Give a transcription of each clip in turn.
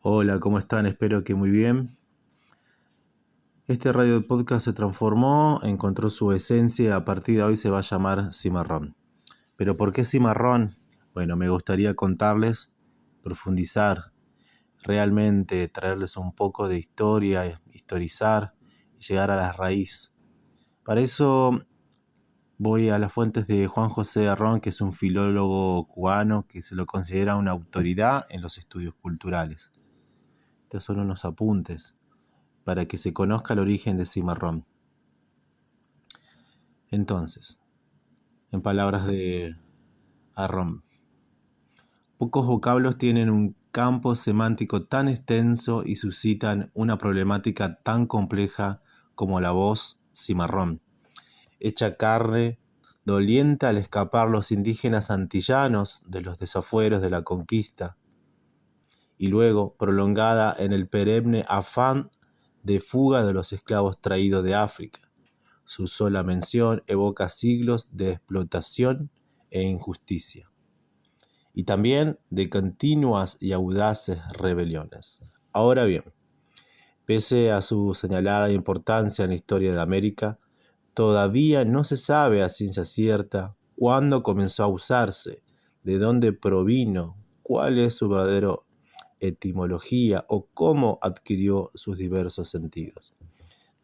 Hola, ¿cómo están? Espero que muy bien. Este radio podcast se transformó, encontró su esencia y a partir de hoy se va a llamar Cimarrón. ¿Pero por qué Cimarrón? Bueno, me gustaría contarles, profundizar, realmente traerles un poco de historia, historizar y llegar a la raíz. Para eso voy a las fuentes de Juan José Arrón, que es un filólogo cubano que se lo considera una autoridad en los estudios culturales. Estos son unos apuntes para que se conozca el origen de Cimarrón. Entonces, en palabras de Arrón, pocos vocablos tienen un campo semántico tan extenso y suscitan una problemática tan compleja como la voz cimarrón, hecha carne, doliente al escapar los indígenas antillanos de los desafueros de la conquista, y luego prolongada en el perenne afán de fuga de los esclavos traídos de África. Su sola mención evoca siglos de explotación e injusticia, y también de continuas y audaces rebeliones. Ahora bien, pese a su señalada importancia en la historia de América, todavía no se sabe a ciencia cierta cuándo comenzó a usarse, de dónde provino, cuál es su verdadera etimología o cómo adquirió sus diversos sentidos.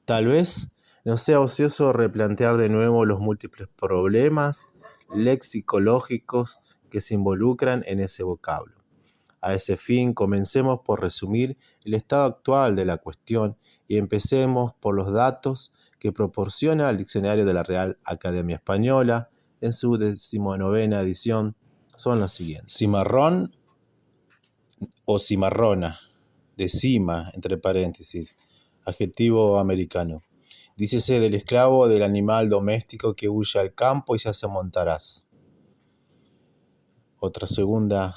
Tal vez no sea ocioso replantear de nuevo los múltiples problemas lexicológicos que se involucran en ese vocablo. A ese fin, comencemos por resumir el estado actual de la cuestión y empecemos por los datos que proporciona el Diccionario de la Real Academia Española en su 19ª edición. Son los siguientes: cimarrón o cimarrona, de cima, entre paréntesis, adjetivo americano. Dícese del esclavo del animal doméstico que huye al campo y se hace montaraz. Otra segunda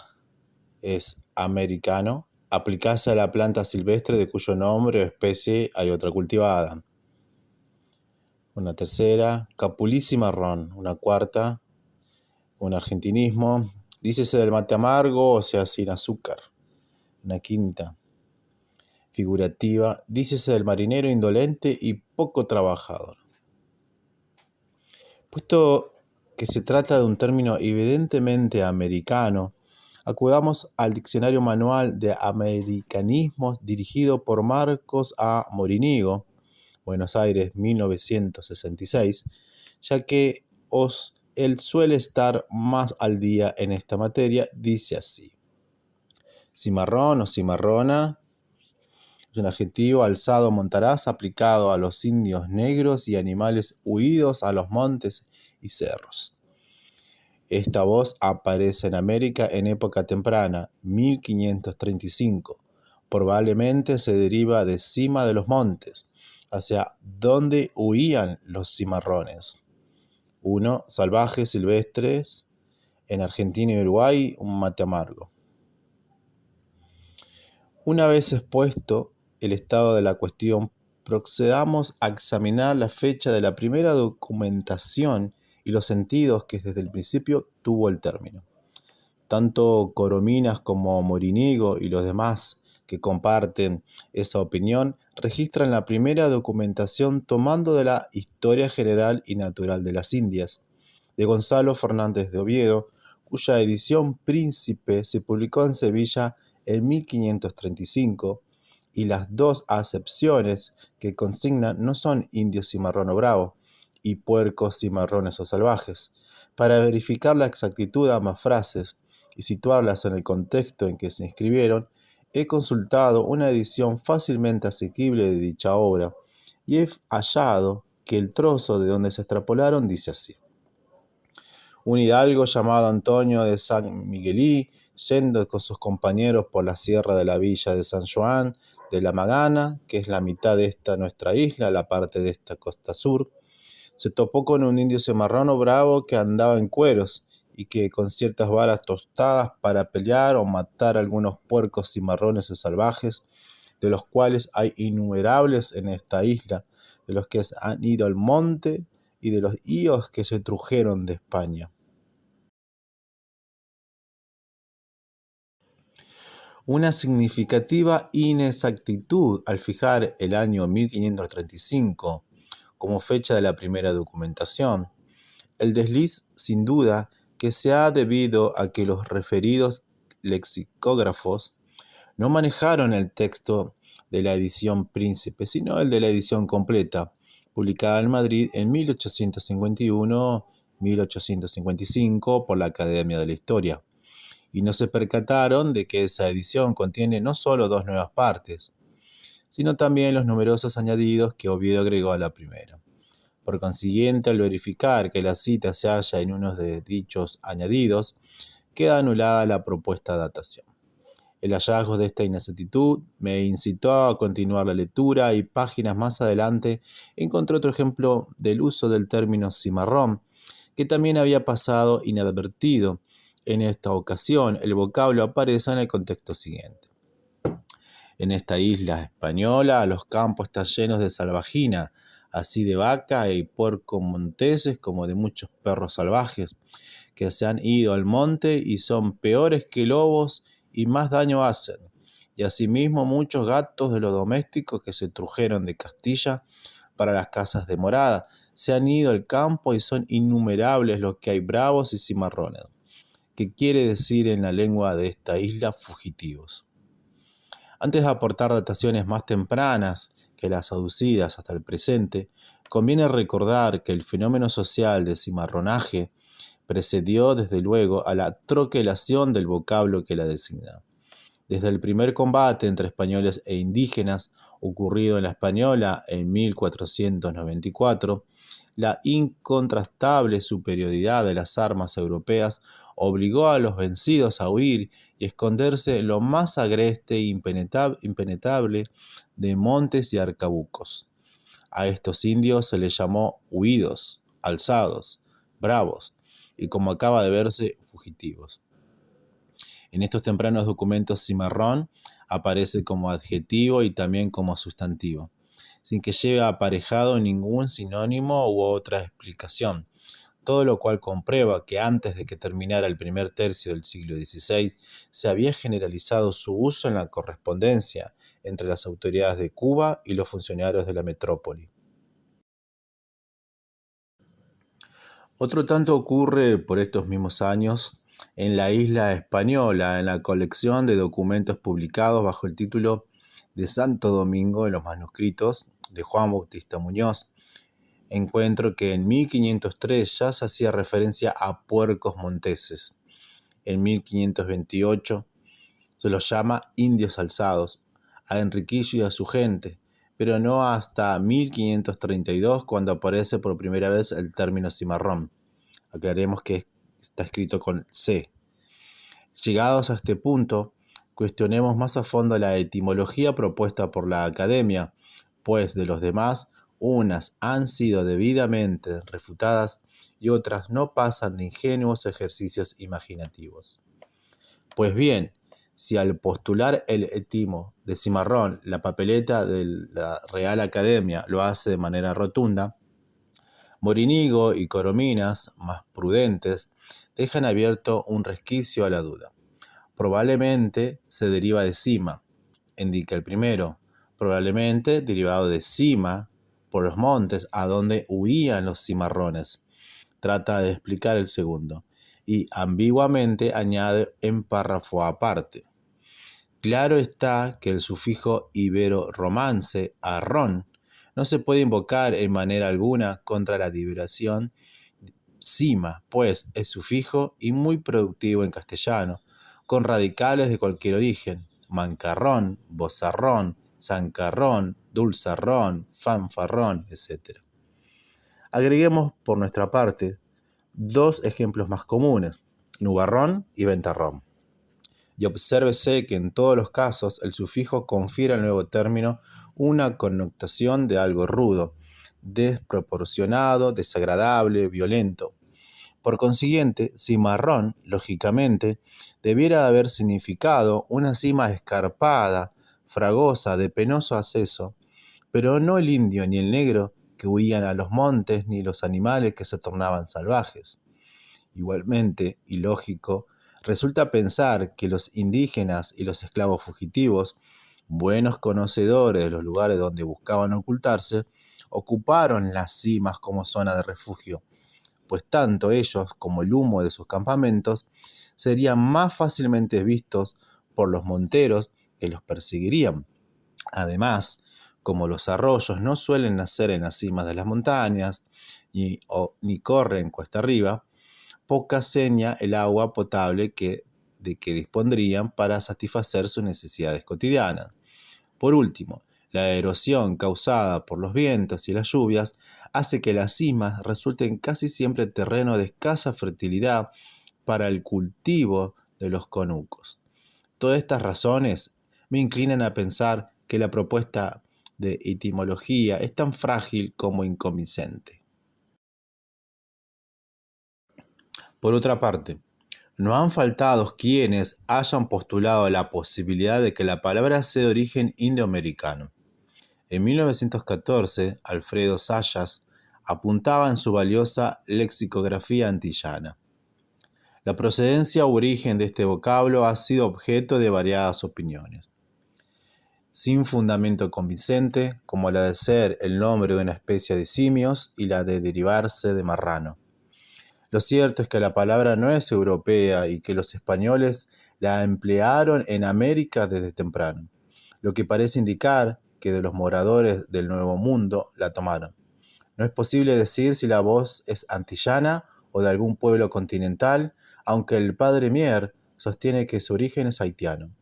es americano, aplicase a la planta silvestre de cuyo nombre o especie hay otra cultivada. Una tercera, capulí cimarrón. Una cuarta, un argentinismo, dícese del mate amargo, o sea, sin azúcar. Una quinta, figurativa, dícese del marinero indolente y poco trabajador. Puesto que se trata de un término evidentemente americano, acudamos al Diccionario Manual de Americanismos dirigido por Marcos A. Morínigo, Buenos Aires, 1966, ya que él suele estar más al día en esta materia. Dice así: cimarrón o cimarrona es un adjetivo alzado montaraz aplicado a los indios negros y animales huidos a los montes y cerros. Esta voz aparece en América en época temprana, 1535. Probablemente se deriva de cima de los montes, hacia donde huían los cimarrones. 1. Salvajes silvestres. En Argentina y Uruguay, un mate amargo. Una vez expuesto el estado de la cuestión, procedamos a examinar la fecha de la primera documentación y los sentidos que desde el principio tuvo el término. Tanto Corominas como Morínigo y los demás que comparten esa opinión registran la primera documentación tomando de la Historia General y Natural de las Indias, de Gonzalo Fernández de Oviedo, cuya edición Príncipe se publicó en Sevilla en 1535, y las dos acepciones que consignan no son indios cimarrón o bravo y puercos cimarrones o salvajes. Para verificar la exactitud de ambas frases y situarlas en el contexto en que se inscribieron, he consultado una edición fácilmente asequible de dicha obra y he hallado que el trozo de donde se extrapolaron dice así: un hidalgo llamado Antonio de San Miguelí, yendo con sus compañeros por la sierra de la villa de San Juan de la Magana, que es la mitad de esta nuestra isla, la parte de esta costa sur, se topó con un indio cimarrón bravo que andaba en cueros y que con ciertas varas tostadas para pelear o matar algunos puercos cimarrones o salvajes, de los cuales hay innumerables en esta isla, de los que han ido al monte y de los íos que se trujeron de España. Una significativa inexactitud al fijar el año 1535 como fecha de la primera documentación. El desliz, sin duda, que se ha debido a que los referidos lexicógrafos no manejaron el texto de la edición Príncipe, sino el de la edición completa, publicada en Madrid en 1851-1855 por la Academia de la Historia, y no se percataron de que esa edición contiene no solo dos nuevas partes, sino también los numerosos añadidos que Oviedo agregó a la primera. Por consiguiente, al verificar que la cita se halla en uno de dichos añadidos, queda anulada la propuesta datación. El hallazgo de esta inexactitud me incitó a continuar la lectura y páginas más adelante encontré otro ejemplo del uso del término cimarrón, que también había pasado inadvertido. En esta ocasión, el vocablo aparece en el contexto siguiente. En esta isla española, los campos están llenos de salvajina, así de vaca y puerco monteses como de muchos perros salvajes, que se han ido al monte y son peores que lobos y más daño hacen. Y asimismo muchos gatos de los domésticos que se trujeron de Castilla para las casas de morada, se han ido al campo y son innumerables los que hay bravos y cimarrones, que quiere decir en la lengua de esta isla fugitivos. Antes de aportar dataciones más tempranas que las aducidas hasta el presente, conviene recordar que el fenómeno social de cimarronaje precedió desde luego a la troquelación del vocablo que la designa. Desde el primer combate entre españoles e indígenas, ocurrido en la Española en 1494, la incontrastable superioridad de las armas europeas obligó a los vencidos a huir y esconderse en lo más agreste e impenetrable de montes y arcabucos. A estos indios se les llamó huidos, alzados, bravos y, como acaba de verse, fugitivos. En estos tempranos documentos cimarrón aparece como adjetivo y también como sustantivo, sin que lleve aparejado ningún sinónimo u otra explicación, todo lo cual comprueba que antes de que terminara el primer tercio del siglo XVI se había generalizado su uso en la correspondencia entre las autoridades de Cuba y los funcionarios de la metrópoli. Otro tanto ocurre por estos mismos años en la isla española, en la colección de documentos publicados bajo el título de Santo Domingo en los manuscritos de Juan Bautista Muñoz. Encuentro que en 1503 ya se hacía referencia a puercos monteses. En 1528 se los llama indios alzados, a Enriquillo y a su gente, pero no hasta 1532 cuando aparece por primera vez el término cimarrón. Aclaremos que está escrito con C. Llegados a este punto, cuestionemos más a fondo la etimología propuesta por la Academia, pues de los demás, unas han sido debidamente refutadas y otras no pasan de ingenuos ejercicios imaginativos. Pues bien, si al postular el etimo de cimarrón la papeleta de la Real Academia lo hace de manera rotunda, Morínigo y Corominas, más prudentes, dejan abierto un resquicio a la duda. Probablemente se deriva de cima, indica el primero, probablemente derivado de cima, por los montes a donde huían los cimarrones. Trata de explicar el segundo, y ambiguamente añade en párrafo aparte. Claro está que el sufijo ibero-romance, arrón, no se puede invocar en manera alguna contra la derivación cima, pues es sufijo y muy productivo en castellano, con radicales de cualquier origen: mancarrón, bozarrón, zancarrón, dulzarrón, fanfarrón, etc. Agreguemos por nuestra parte dos ejemplos más comunes: nubarrón y ventarrón. Y obsérvese que en todos los casos el sufijo confiere al nuevo término una connotación de algo rudo, desproporcionado, desagradable, violento. Por consiguiente, cimarrón, lógicamente, debiera haber significado una cima escarpada, fragosa, de penoso acceso, pero no el indio ni el negro que huían a los montes, ni los animales que se tornaban salvajes. Igualmente, y lógico, Resulta pensar que los indígenas y los esclavos fugitivos, buenos conocedores de los lugares donde buscaban ocultarse, ocuparon las cimas como zona de refugio, pues tanto ellos como el humo de sus campamentos serían más fácilmente vistos por los monteros que los perseguirían. Además, como los arroyos no suelen nacer en las cimas de las montañas ni corren cuesta arriba, poca seña el agua potable de que dispondrían para satisfacer sus necesidades cotidianas. Por último, la erosión causada por los vientos y las lluvias hace que las cimas resulten casi siempre terreno de escasa fertilidad para el cultivo de los conucos. Todas estas razones me inclinan a pensar que la propuesta de etimología es tan frágil como inconvincente. Por otra parte, no han faltado quienes hayan postulado la posibilidad de que la palabra sea de origen indoamericano. En 1914, Alfredo Zayas apuntaba en su valiosa lexicografía antillana. La procedencia o origen de este vocablo ha sido objeto de variadas opiniones, sin fundamento convincente, como la de ser el nombre de una especie de simios y la de derivarse de marrano. Lo cierto es que la palabra no es europea y que los españoles la emplearon en América desde temprano, lo que parece indicar que de los moradores del Nuevo Mundo la tomaron. No es posible decir si la voz es antillana o de algún pueblo continental, aunque el padre Mier sostiene que su origen es haitiano.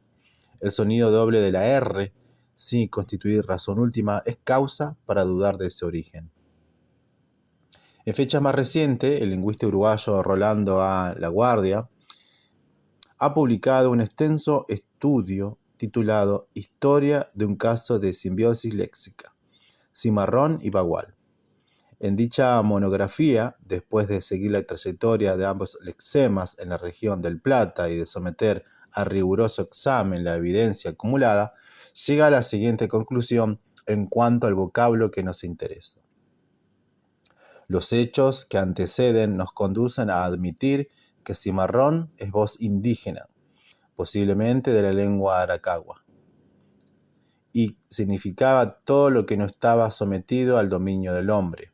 El sonido doble de la R, sin constituir razón última, es causa para dudar de ese origen. En fecha más reciente, el lingüista uruguayo Rolando A. Laguardia ha publicado un extenso estudio titulado Historia de un caso de simbiosis léxica, cimarrón y bagual. En dicha monografía, después de seguir la trayectoria de ambos lexemas en la región del Plata y de someter a riguroso examen la evidencia acumulada, llega a la siguiente conclusión en cuanto al vocablo que nos interesa. Los hechos que anteceden nos conducen a admitir que cimarrón es voz indígena, posiblemente de la lengua aracagua, y significaba todo lo que no estaba sometido al dominio del hombre,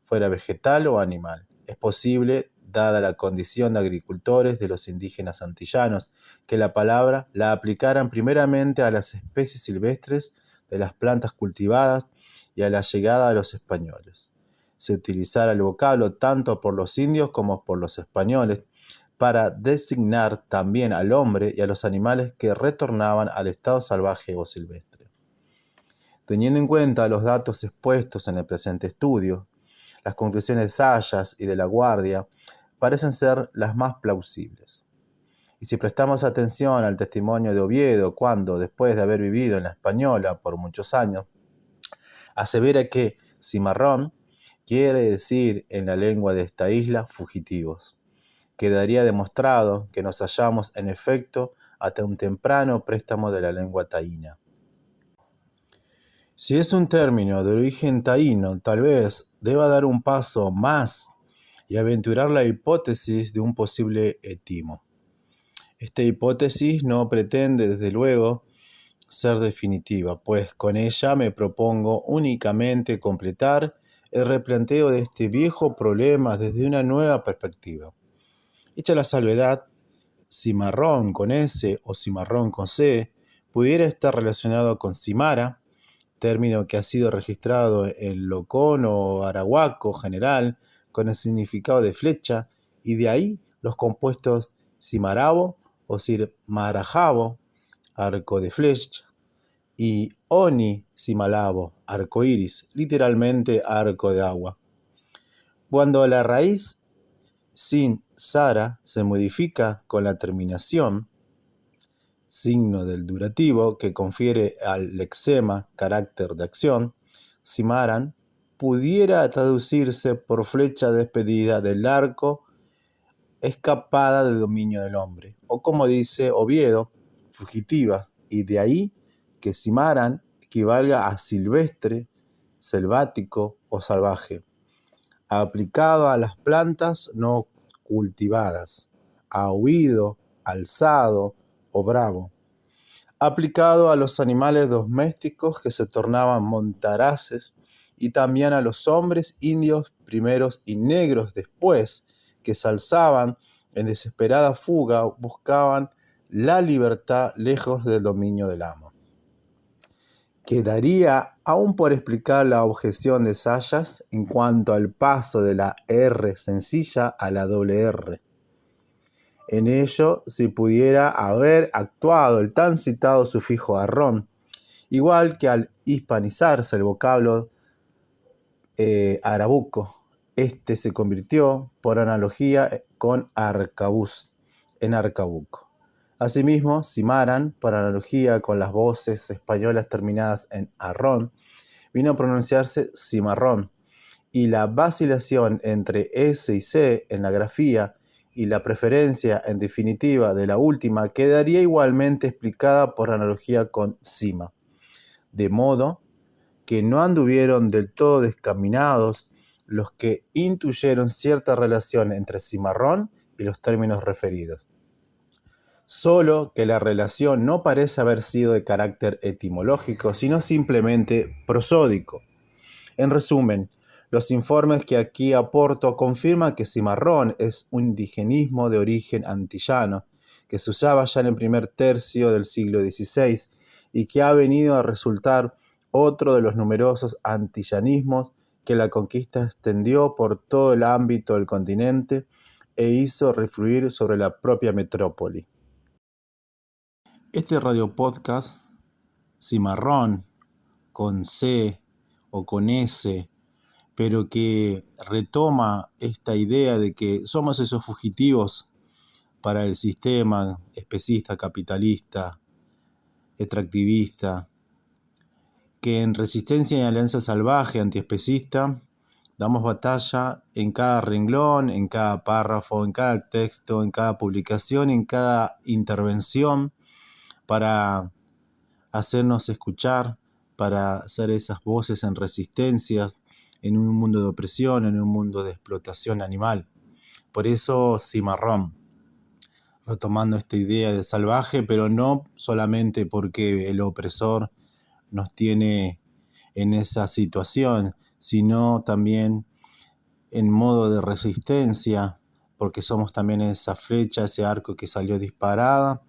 fuera vegetal o animal. Es posible, dada la condición de agricultores de los indígenas antillanos, que la palabra la aplicaran primeramente a las especies silvestres de las plantas cultivadas y a la llegada de los españoles. Se utilizara el vocablo tanto por los indios como por los españoles para designar también al hombre y a los animales que retornaban al estado salvaje o silvestre. Teniendo en cuenta los datos expuestos en el presente estudio, las conclusiones de Zayas y de Laguardia parecen ser las más plausibles. Y si prestamos atención al testimonio de Oviedo, cuando, después de haber vivido en la Española por muchos años, asevera que cimarrón quiere decir en la lengua de esta isla fugitivos, quedaría demostrado que nos hallamos en efecto hasta un temprano préstamo de la lengua taína. Si es un término de origen taíno, tal vez deba dar un paso más y aventurar la hipótesis de un posible etimo. Esta hipótesis no pretende, desde luego, ser definitiva, pues con ella me propongo únicamente completar el replanteo de este viejo problema desde una nueva perspectiva. Hecha la salvedad, cimarrón con S o cimarrón con C pudiera estar relacionado con cimara, término que ha sido registrado en locón o arahuaco general con el significado de flecha, y de ahí los compuestos cimarabo o cimarajabo, arco de flecha, y oni cimalabo, arco iris, literalmente arco de agua. Cuando la raíz sin sara se modifica con la terminación, signo del durativo que confiere al lexema carácter de acción, cimaran pudiera traducirse por flecha despedida del arco escapada del dominio del hombre, o como dice Oviedo, fugitiva, y de ahí que cimaran equivalga a silvestre, selvático o salvaje, aplicado a las plantas no cultivadas, a huido, alzado o bravo, aplicado a los animales domésticos que se tornaban montaraces y también a los hombres indios primeros y negros después, que se alzaban en desesperada fuga, buscaban la libertad lejos del dominio del amo. Quedaría aún por explicar la objeción de Sayas en cuanto al paso de la R sencilla a la doble R. En ello, si pudiera haber actuado el tan citado sufijo arrón, igual que al hispanizarse el vocablo arabuco, este se convirtió, por analogía, con arcabuz, en arcabuco. Asimismo, cimaran, por analogía con las voces españolas terminadas en arrón, vino a pronunciarse cimarrón, y la vacilación entre S y C en la grafía y la preferencia en definitiva de la última quedaría igualmente explicada por analogía con cima. De modo que no anduvieron del todo descaminados los que intuyeron cierta relación entre cimarrón y los términos referidos. Solo que la relación no parece haber sido de carácter etimológico, sino simplemente prosódico. En resumen, los informes que aquí aporto confirman que cimarrón es un indigenismo de origen antillano, que se usaba ya en el primer tercio del siglo XVI y que ha venido a resultar otro de los numerosos antillanismos que la conquista extendió por todo el ámbito del continente e hizo refluir sobre la propia metrópoli. Este radiopodcast, cimarrón, con C o con S, pero que retoma esta idea de que somos esos fugitivos para el sistema especista, capitalista, extractivista, que en resistencia y alianza salvaje antiespecista damos batalla en cada renglón, en cada párrafo, en cada texto, en cada publicación, en cada intervención, para hacernos escuchar, para ser esas voces en resistencias, en un mundo de opresión, en un mundo de explotación animal. Por eso cimarrón, retomando esta idea de salvaje, pero no solamente porque el opresor nos tiene en esa situación, sino también en modo de resistencia, porque somos también esa flecha, ese arco que salió disparada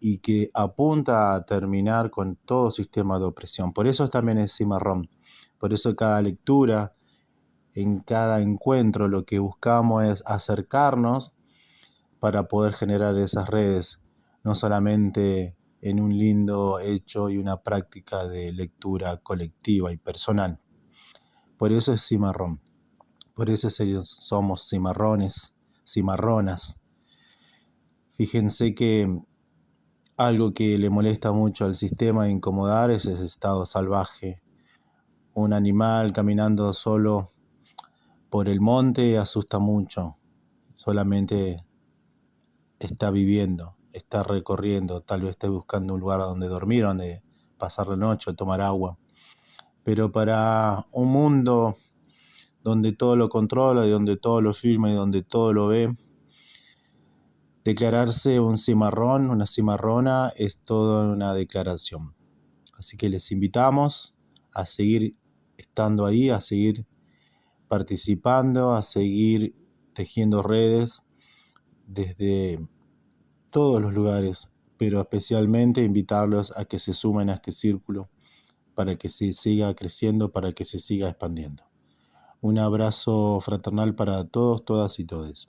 y que apunta a terminar con todo sistema de opresión. Por eso también es cimarrón. Por eso cada lectura, en cada encuentro, lo que buscamos es acercarnos para poder generar esas redes, no solamente en un lindo hecho y una práctica de lectura colectiva y personal. Por eso es cimarrón. Por eso somos cimarrones, cimarronas. Fíjense que algo que le molesta mucho al sistema de incomodar es ese estado salvaje. Un animal caminando solo por el monte asusta mucho. Solamente está viviendo, está recorriendo, tal vez esté buscando un lugar donde dormir, donde pasar la noche o tomar agua. Pero para un mundo donde todo lo controla y donde todo lo filma y donde todo lo ve, declararse un cimarrón, una cimarrona, es toda una declaración. Así que les invitamos a seguir estando ahí, a seguir participando, a seguir tejiendo redes desde todos los lugares, pero especialmente invitarlos a que se sumen a este círculo para que se siga creciendo, para que se siga expandiendo. Un abrazo fraternal para todos, todas y todes.